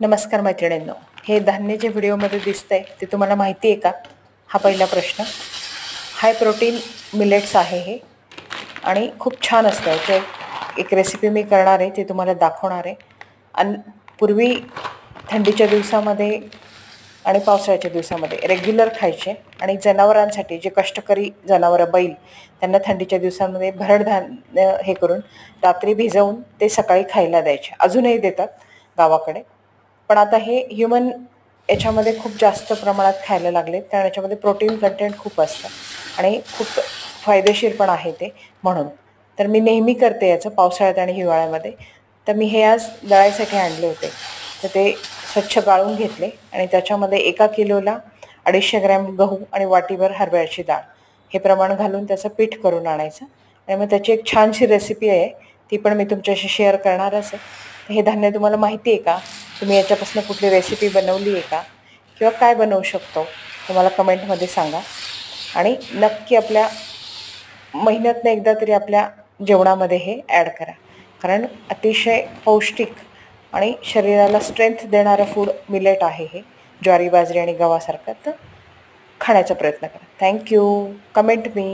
नमस्कार मैत्रिणींनो, हे धान्य जे व्हिडिओमध्ये दिसतंय ते तुम्हाला माहिती आहे का? हा पहिला प्रश्न. हाय प्रोटीन मिलेट्स आहे हे आणि खूप छान असतं. याची एक रेसिपी मी करणार आहे, ती तुम्हाला दाखवणार आहे. पूर्वी थंडीच्या दिवसामध्ये आणि पावसाळ्याच्या दिवसामध्ये रेग्युलर खायचे आणि जनावरांसाठी जे कष्टकरी जनावरं बैल, त्यांना थंडीच्या दिवसांमध्ये भरड धान्य हे करून रात्री भिजवून ते सकाळी खायला द्यायचे. अजूनही देतात गावाकडे. पण आता हे ह्युमन याच्यामध्ये खूप जास्त प्रमाणात खायला लागलेत, कारण याच्यामध्ये प्रोटीन कंटेंट खूप असतं आणि खूप फायदेशीर पण आहे ते. म्हणून तर मी नेहमी करते याचं पावसाळ्यात आणि हिवाळ्यामध्ये. तर मी हे आज दळायसाठी आणले होते. तर ते स्वच्छ गाळून घेतले आणि त्याच्यामध्ये 1 किलोला 250 ग्रॅम गहू आणि वाटीभर हरभऱ्याची डाळ हे प्रमाण घालून त्याचं पीठ करून आणायचं. आणि मग त्याची एक छानशी रेसिपी आहे, ती पण मी तुमच्याशी शेअर करणारच आहे. हे धान्य तुम्हाला माहिती आहे का? तुम्ही याच्यापासून कुठली रेसिपी बनवली आहे का? किंवा काय बनवू शकतो? तुम्हाला कमेंटमध्ये सांगा. आणि नक्की आपल्या महिन्यातनं एकदा तरी आपल्या जेवणामध्ये हे ॲड करा, कारण अतिशय पौष्टिक आणि शरीराला स्ट्रेंथ देणारं फूड मिलेट आहे हे, ज्वारी, बाजरी आणि गव्हासारखं. तर खाण्याचा प्रयत्न करा. थँक्यू. Comment me.